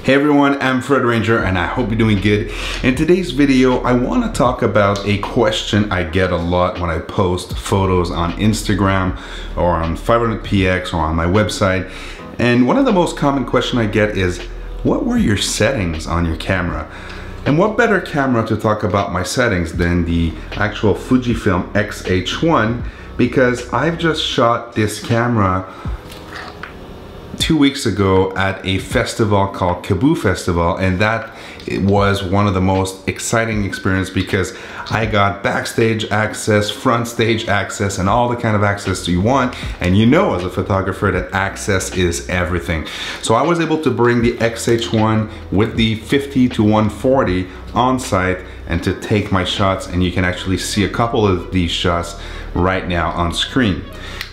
Hey everyone, I'm Fred Ranger and I hope you're doing good. In today's video, I want to talk about a question I get a lot when I post photos on Instagram or on 500px or on my website. And one of the most common questions I get is, what were your settings on your camera? And what better camera to talk about my settings than the actual Fujifilm X-H1, because I've just shot this camera 2 weeks ago at a festival called Kaboo Festival, and that was one of the most exciting experiences because I got backstage access, front stage access, and all the kind of access you want. And you know, as a photographer, that access is everything. So I was able to bring the X-H1 with the 50 to 140 on site and to take my shots, and you can actually see a couple of these shots right now on screen.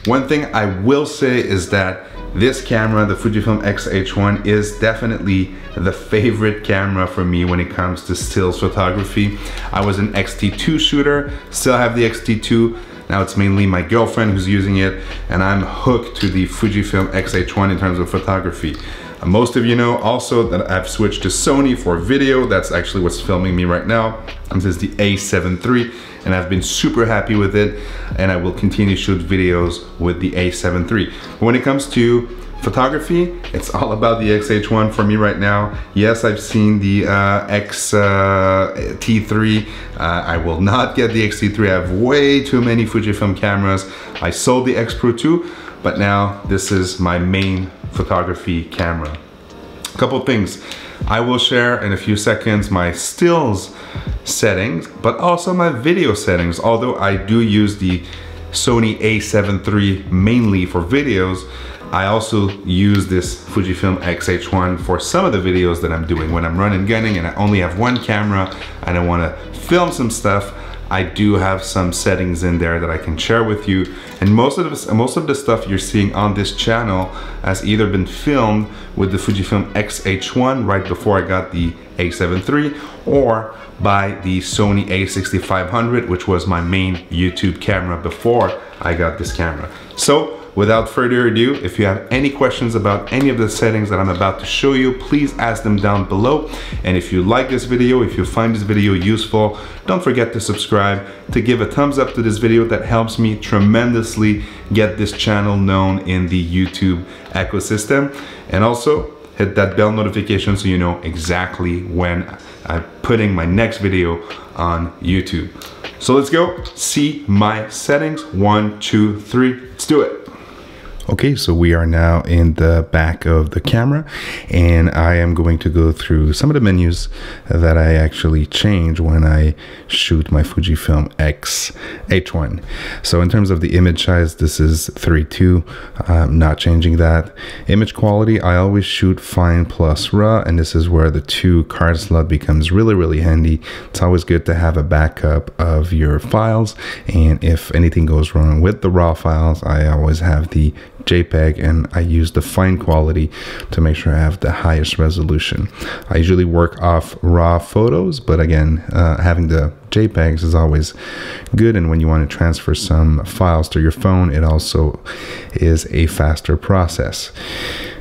One thing I will say is that this camera, the Fujifilm X-H1, is definitely the favorite camera for me when it comes to stills photography. I was an X-T2 shooter, still have the X-T2. Now it's mainly my girlfriend who's using it, and I'm hooked to the Fujifilm X-H1 in terms of photography. Most of you know also that I've switched to Sony for video. That's actually what's filming me right now. This is the A7 III, and I've been super happy with it, and I will continue to shoot videos with the A7 III. When it comes to photography, it's all about the X-H1 for me right now. Yes, I've seen the X-T3. I will not get the X-T3. I have way too many Fujifilm cameras. I sold the X Pro 2, but now this is my main photography camera. A couple things. I will share in a few seconds my stills settings, but also my video settings. Although I do use the Sony A7 III mainly for videos, I also use this Fujifilm X-H1 for some of the videos that I'm doing. When I'm running gunning and I only have one camera and I want to film some stuff, I do have some settings in there that I can share with you. And most of the stuff you're seeing on this channel has either been filmed with the Fujifilm X-H1 right before I got the A7 III, or by the Sony A6500, which was my main YouTube camera before I got this camera. So without further ado, if you have any questions about any of the settings that I'm about to show you, please ask them down below. And if you like this video, if you find this video useful, don't forget to subscribe, to give a thumbs up to this video. That helps me tremendously get this channel known in the YouTube ecosystem. And also hit that bell notification so you know exactly when I'm putting my next video on YouTube. So let's go see my settings. 1, 2, 3, let's do it. Okay, so we are now in the back of the camera, and I am going to go through some of the menus that I actually change when I shoot my Fujifilm X-H1. So in terms of the image size, this is 3.2. I'm not changing that. Image quality, I always shoot fine plus raw, and this is where the 2 card slot becomes really handy. It's always good to have a backup of your files, and if anything goes wrong with the raw files, I always have the JPEG, and I use the fine quality to make sure I have the highest resolution. I usually work off raw photos, but again, having the JPEGs is always good, and when you want to transfer some files to your phone, it also is a faster process.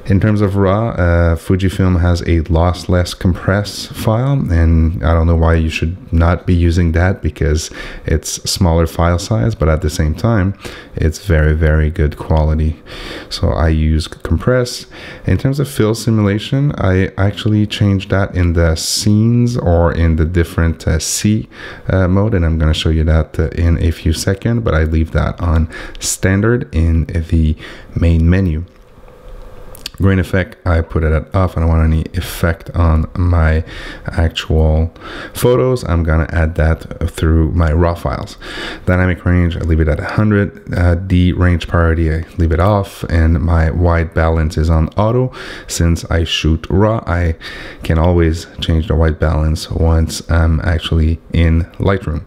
In terms of RAW, Fujifilm has a lossless compress file, and I don't know why you should not be using that, because it's smaller file size, but at the same time, it's very good quality. So I use compress. In terms of fill simulation, I actually changed that in the scenes or in the different C mode, and I'm going to show you that in a few seconds, but I leave that on standard in the main menu. Grain effect, I put it at off. I don't want any effect on my actual photos. I'm gonna add that through my raw files. Dynamic range, I leave it at 100. The range priority, I leave it off, and my white balance is on auto. Since I shoot raw, I can always change the white balance once I'm actually in Lightroom.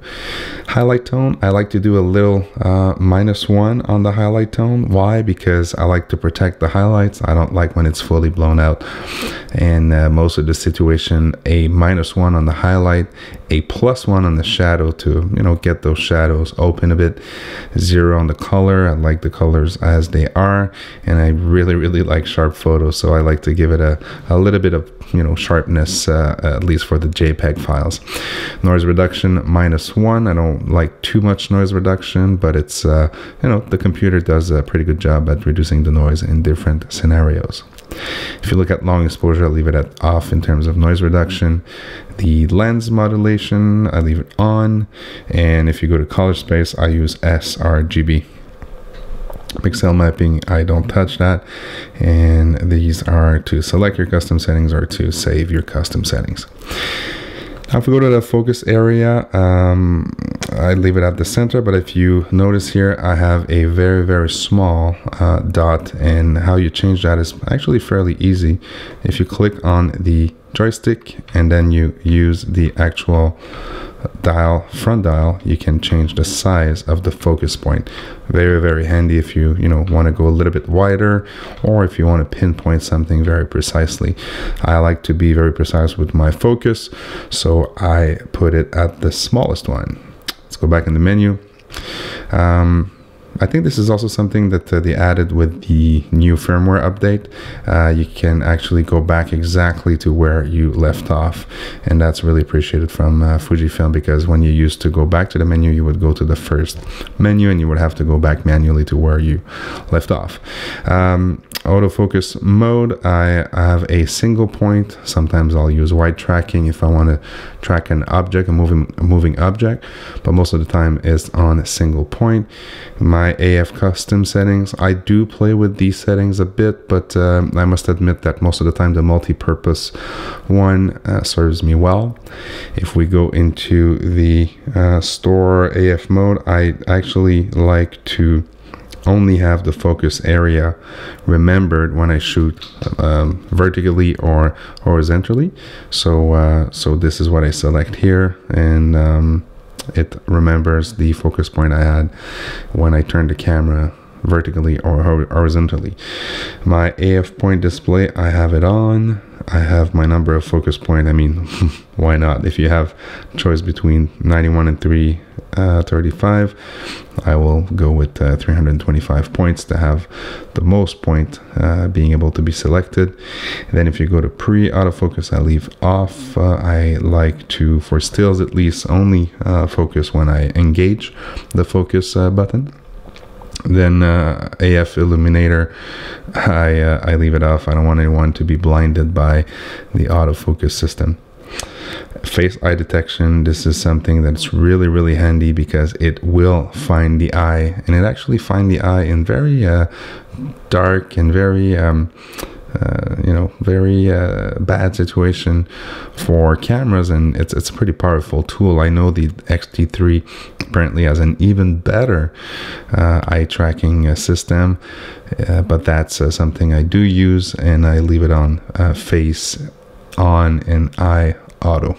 Highlight tone, I like to do a little -1 on the highlight tone. Why? Because I like to protect the highlights. I don't like when it's fully blown out. And most of the situation, a -1 on the highlight, a +1 on the shadow to, you know, get those shadows open a bit. 0 on the color. I like the colors as they are, and I really like sharp photos, so I like to give it a little bit of, you know, sharpness, at least for the JPEG files. Noise reduction -1. I don't like too much noise reduction, but it's you know, the computer does a pretty good job at reducing the noise in different scenarios. If you look at long exposure, I leave it at off in terms of noise reduction. The lens modulation, I leave it on. And if you go to color space, I use sRGB. Pixel mapping, I don't touch that. And these are to select your custom settings or to save your custom settings. Now if we go to the focus area, I leave it at the center, but if you notice here, I have a very small dot, and how you change that is actually fairly easy. If you click on the joystick and then you use the actual dial, front dial, you can change the size of the focus point. Very handy if you want to go a little bit wider, or if you want to pinpoint something very precisely. I like to be very precise with my focus, so I put it at the smallest one. Let's go back in the menu. I think this is also something that they added with the new firmware update. You can actually go back exactly to where you left off, and that's really appreciated from Fujifilm, because when you used to go back to the menu, you would go to the first menu and you would have to go back manually to where you left off. Autofocus mode, I have a single point. Sometimes I'll use wide tracking if I want to track an object, a moving object, but most of the time it's on a single point. My AF custom settings, I do play with these settings a bit, but I must admit that most of the time the multi-purpose one serves me well. If we go into the store AF mode, I actually like to only have the focus area remembered when I shoot vertically or horizontally. So this is what I select here, and it remembers the focus point I had when I turned the camera vertically or horizontally. My AF point display, I have it on. I have my number of focus point. I mean, why not? If you have choice between 91 and 335, I will go with 325 points to have the most point being able to be selected. And then if you go to pre-autofocus, I leave off. I like to, for stills at least, only focus when I engage the focus button. Then AF illuminator, I leave it off. I don't want anyone to be blinded by the autofocus system. Face eye detection, this is something that's really handy, because it will find the eye, and it actually finds the eye in very dark and very very bad situation for cameras, and it's a pretty powerful tool. I know the X-T3 apparently has an even better eye tracking system, but that's something I do use, and I leave it on face on and eye auto.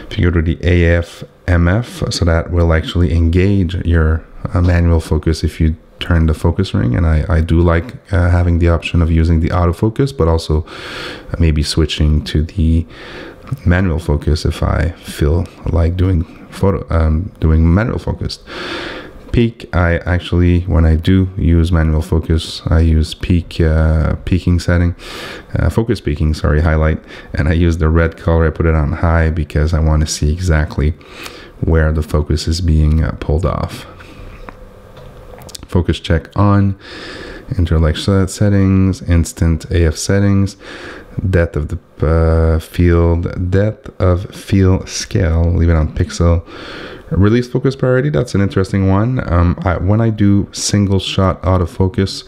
If you go to the AF MF, so that will actually engage your manual focus if you turn the focus ring, and I do like having the option of using the autofocus, but also maybe switching to the manual focus if I feel like doing manual focus. Peak, I actually, when I do use manual focus, I use peaking setting, focus peaking, sorry, highlight, and I use the red color. I put it on high because I want to see exactly where the focus is being pulled off. Focus check on, interlect settings, instant AF settings, depth of the field, depth of field scale, leave it on pixel. Release focus priority, that's an interesting one. When I do single shot autofocus,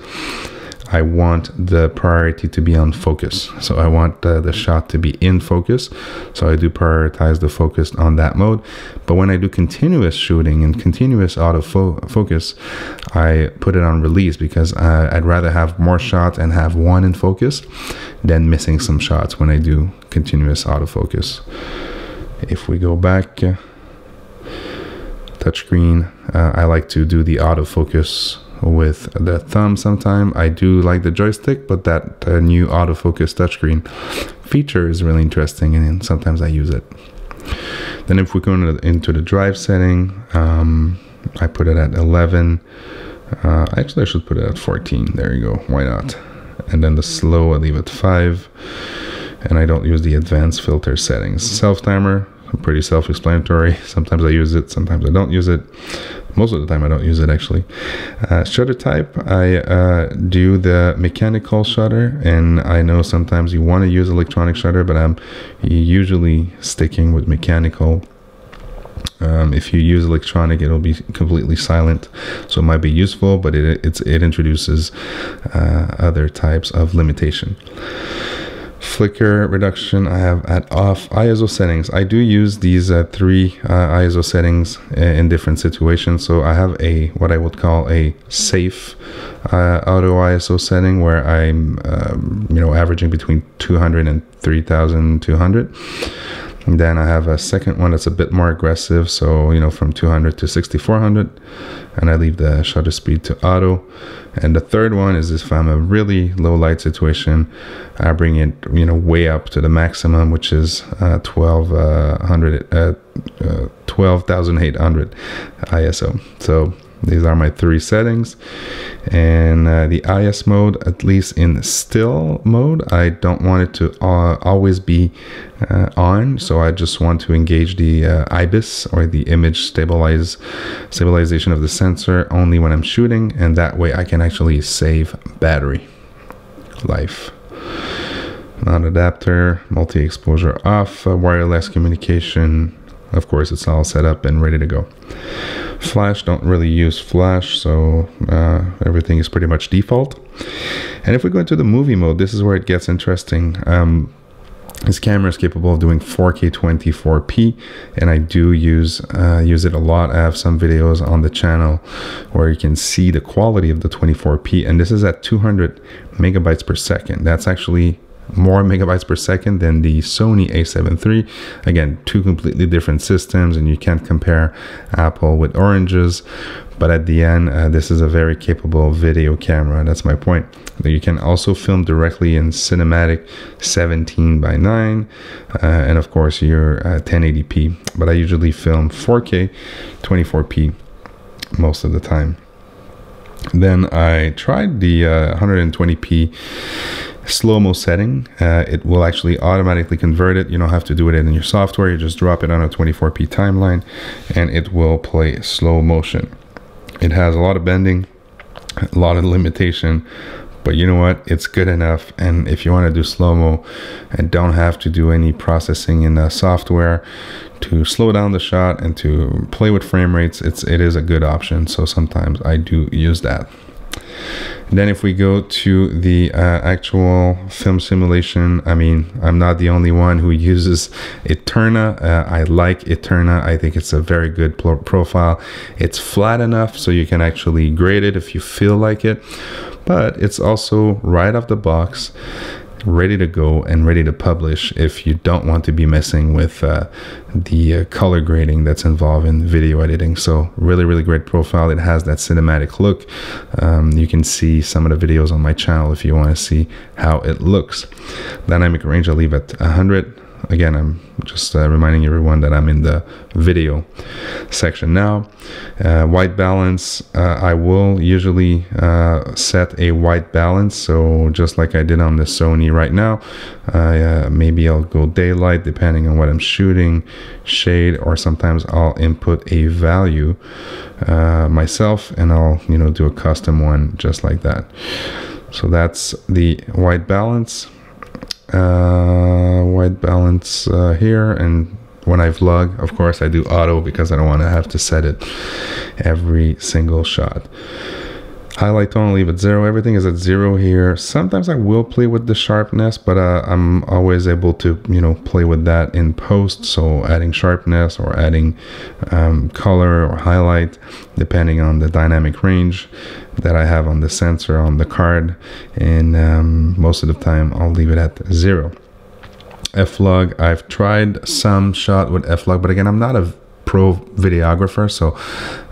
I want the priority to be on focus. So I want the shot to be in focus. So I do prioritize the focus on that mode. But when I do continuous shooting and continuous autofocus, I put it on release, because I'd rather have more shots and have one in focus than missing some shots when I do continuous autofocus. If we go back, touchscreen. I like to do the autofocus with the thumb sometime. I do like the joystick, but that new autofocus touchscreen feature is really interesting, and sometimes I use it. Then if we go into the drive setting, I put it at 11. Actually, I should put it at 14. There you go. Why not? And then the slow, I leave it 5. And I don't use the advanced filter settings. Self-timer, pretty self-explanatory. Sometimes I use it, sometimes I don't use it. Most of the time I don't use it, actually. Shutter type, I do the mechanical shutter, and I know sometimes you want to use electronic shutter, but I'm usually sticking with mechanical. If you use electronic, it'll be completely silent, so it might be useful, but it introduces other types of limitation. Flicker reduction, I have at off. ISO settings, I do use these 3 ISO settings in different situations. So I have what I would call a safe auto ISO setting, where I'm averaging between 200 and 3200. And then I have a second one that's a bit more aggressive, so from 200 to 6400, and I leave the shutter speed to auto. And the third one is if I'm a really low light situation, I bring it way up to the maximum, which is 12,800 ISO. So these are my 3 settings. And the IS mode, at least in still mode, I don't want it to always be on, so I just want to engage the IBIS, or the image stabilization of the sensor, only when I'm shooting, and that way I can actually save battery life. Non-adapter, multi-exposure off, wireless communication. Of course, it's all set up and ready to go. Flash, don't really use flash, so everything is pretty much default. And if we go into the movie mode, this is where it gets interesting. This camera is capable of doing 4K 24p, and I do use it a lot. I have some videos on the channel where you can see the quality of the 24p, and this is at 200 megabytes per second. That's actually more megabytes per second than the Sony a7 III. Again, 2 completely different systems, and you can't compare apple with oranges. But at the end, this is a very capable video camera. That's my point. You can also film directly in cinematic 17:9, and of course your 1080p. But I usually film 4K 24p most of the time. Then I tried the 120p slow-mo setting. It will actually automatically convert it. You don't have to do it in your software. You just drop it on a 24p timeline, and it will play slow motion. It has a lot of bending, a lot of limitation, but you know what? It's good enough. And if you want to do slow-mo and don't have to do any processing in the software to slow down the shot and to play with frame rates, it is a good option. So sometimes I do use that. And then if we go to the actual film simulation, I mean, I'm not the only one who uses Eterna. I like Eterna. I think it's a very good profile. It's flat enough so you can actually grade it if you feel like it, but it's also right off the box, ready to go and ready to publish if you don't want to be messing with the color grading that's involved in video editing. So really great profile. It has that cinematic look. You can see some of the videos on my channel if you want to see how it looks. Dynamic range, I'll leave at 100. Again, I'm just reminding everyone that I'm in the video section now. White balance, I will usually set a white balance, so just like I did on the Sony right now. Maybe I'll go daylight depending on what I'm shooting, shade, or sometimes I'll input a value myself, and I'll do a custom one just like that. So that's the white balance. Here, and when I vlog, of course I do auto because I don't want to have to set it every single shot. Highlight tone, leave it 0. Everything is at 0 here. Sometimes I will play with the sharpness, but I'm always able to play with that in post, so adding sharpness or adding color or highlight depending on the dynamic range that I have on the sensor on the card, and most of the time I'll leave it at 0. F-log, I've tried some shot with F-log, but again, I'm not a pro videographer, so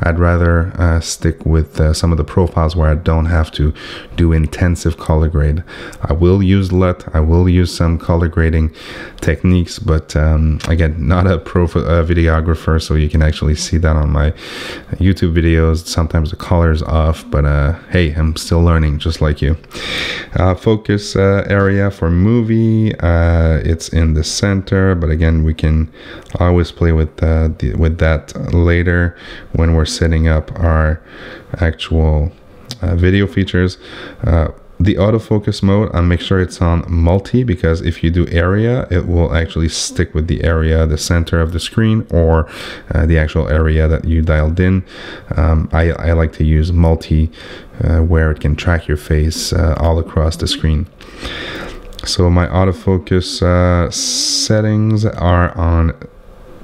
I'd rather stick with some of the profiles where I don't have to do intensive color grade. I will use LUT, I will use some color grading techniques, but again, not a pro videographer, so you can actually see that on my YouTube videos. Sometimes the color is off, but hey, I'm still learning just like you. Focus area for movie, it's in the center, but again, we can always play with that later when we're setting up our actual video features. The autofocus mode, I'll make sure it's on multi, because if you do area, it will actually stick with the area, the center of the screen, or the actual area that you dialed in. I like to use multi, where it can track your face all across the screen. So my autofocus settings are on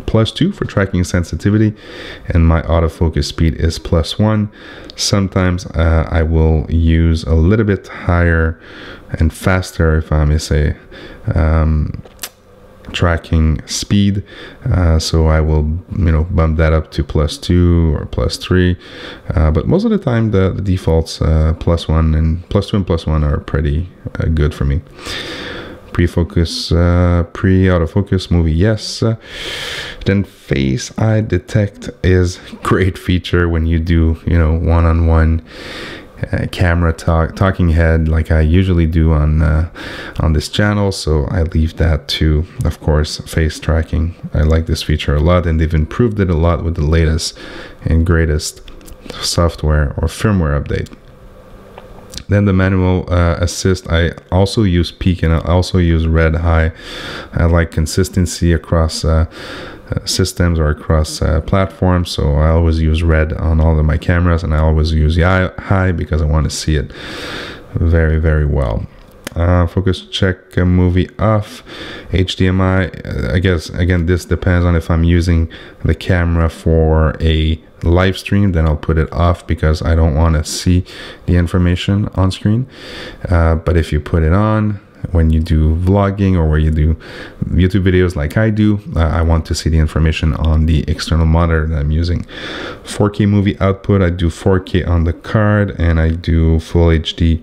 +2 for tracking sensitivity, and my autofocus speed is +1. Sometimes I will use a little bit higher and faster, if I may say, tracking speed, so I will bump that up to +2 or +3, but most of the time the defaults +1 and +2 and +1 are pretty good for me. Pre-autofocus movie, yes. Then face eye detect is great feature when you do one-on-one camera talking head, like I usually do on this channel. So I leave that to, of course, face tracking. I like this feature a lot, and they've improved it a lot with the latest and greatest software or firmware update. Then the manual assist, I also use peak, and I also use red high. I like consistency across systems or across platforms, so I always use red on all of my cameras, and I always use high because I want to see it very, very well. Focus check movie off. HDMI, I guess again this depends on if I'm using the camera for a live stream, then I'll put it off because I don't want to see the information on screen. But if you put it on when you do vlogging or where you do YouTube videos like I do, I want to see the information on the external monitor that I'm using. 4K movie output, I do 4K on the card, and I do full HD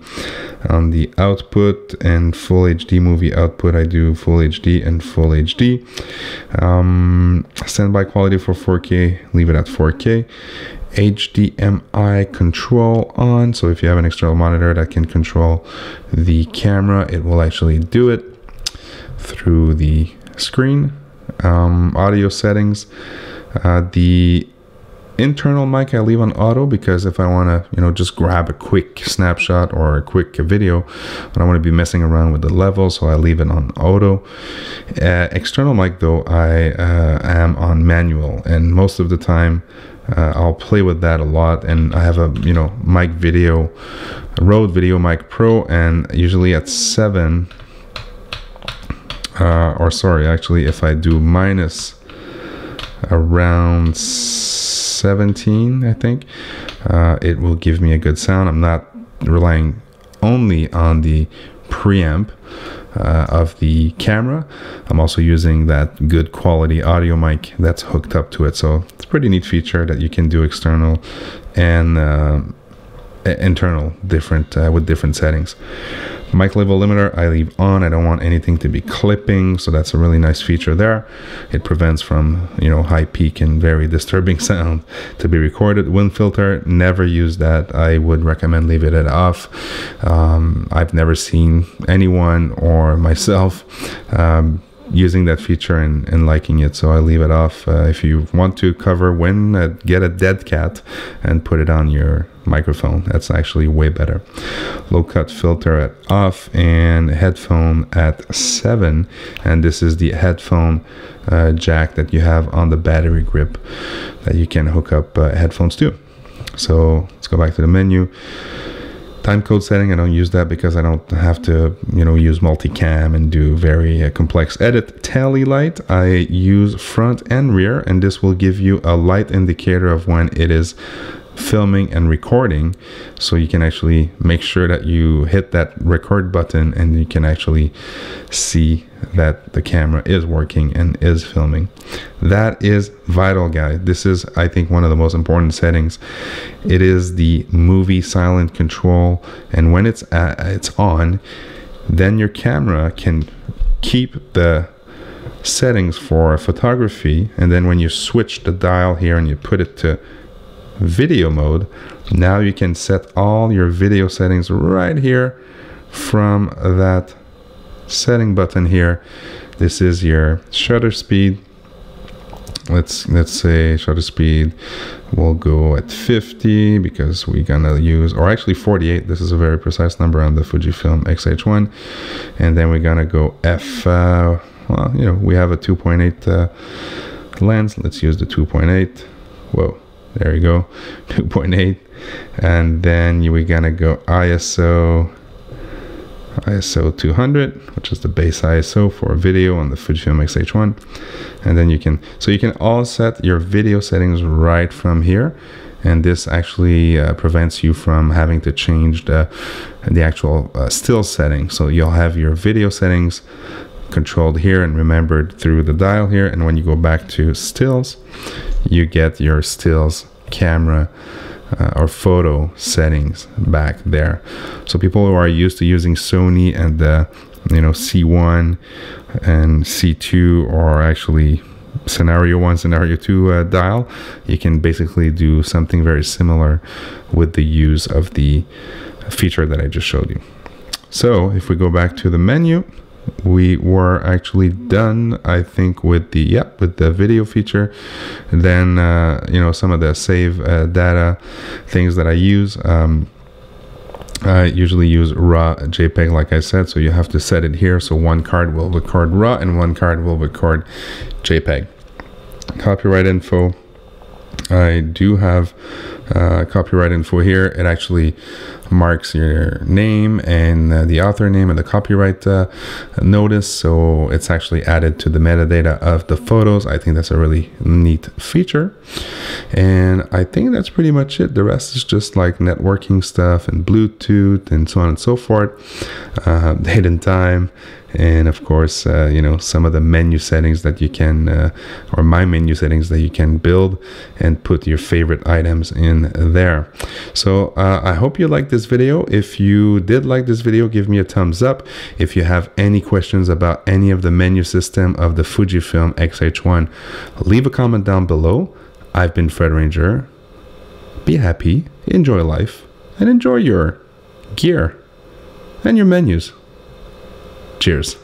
on the output, and full HD movie output, I do full HD and full HD. Standby quality for 4K, leave it at 4K. HDMI control on, so if you have an external monitor that can control the camera, it will actually do it through the screen. Audio settings, the internal mic I leave on auto, because if I want to just grab a quick snapshot or a quick video, I don't want to be messing around with the level, so I leave it on auto. External mic though, I am on manual, and most of the time I'll play with that a lot. And I have a mic video, Rode Video Mic Pro, and usually at 7 or sorry, actually if I do minus around 17, I think it will give me a good sound. I'm not relying only on the preamp of the camera. I'm also using that good quality audio mic that's hooked up to it, so it's a pretty neat feature that you can do external and internal different with different settings. Mic level limiter I leave on. I don't want anything to be clipping, so that's a really nice feature there. It prevents from high peak and very disturbing sound to be recorded. Wind filter, never use that. I would recommend leave it off. I've never seen anyone or myself using that feature and liking it, so I leave it off. If you want to cover wind, get a dead cat and put it on your microphone. That's actually way better. Low cut filter at off, and headphone at 7, and this is the headphone jack that you have on the battery grip that you can hook up headphones to. So let's go back to the menu. Timecode setting, I don't use that because I don't have to use multicam and do very complex edit. Tally light, I use front and rear, and this will give you a light indicator of when it is filming and recording, so you can actually make sure that you hit that record button and you can actually see that the camera is working and is filming. That is vital, guys. This is, I think, one of the most important settings. It is the movie silent control, and when it's on, then your camera can keep the settings for photography, and then when you switch the dial here and you put it to video mode, now you can set all your video settings right here from that setting button here. This is your shutter speed. Let's say shutter speed will go at 50 because we're gonna use, or actually 48. This is a very precise number on the Fujifilm X-H1. And then we're gonna go f. Well, you know, we have a 2.8 lens. Let's use the 2.8. Whoa, there you go, 2.8. And then we're gonna go ISO 200, which is the base ISO for video on the Fujifilm X-H1. And then you can all set your video settings right from here. And this actually prevents you from having to change the actual still setting. So you'll have your video settings controlled here and remembered through the dial here. And when you go back to stills, you get your stills camera or photo settings back there. So people who are used to using Sony and the C1 and C2, or actually scenario 1, scenario 2 dial, you can basically do something very similar with the use of the feature that I just showed you. So if we go back to the menu, we were actually done, I think, with the video feature. And then some of the save data things that I use. I usually use RAW JPEG, like I said, so you have to set it here. So one card will record RAW and one card will record JPEG. Copyright info. I do have copyright info here. It actually marks your name and the author name and the copyright notice, so it's actually added to the metadata of the photos. I think that's a really neat feature, and I think that's pretty much it. The rest is just like networking stuff and Bluetooth and so on and so forth, date and time, and of course some of the menu settings that you can or my menu settings that you can build and put your favorite items in there. So I hope you liked this video. If you did like this video, give me a thumbs up. If you have any questions about any of the menu system of the Fujifilm X-H1, leave a comment down below. I've been Fred Ranger. Be happy, enjoy life, and enjoy your gear and your menus. Cheers.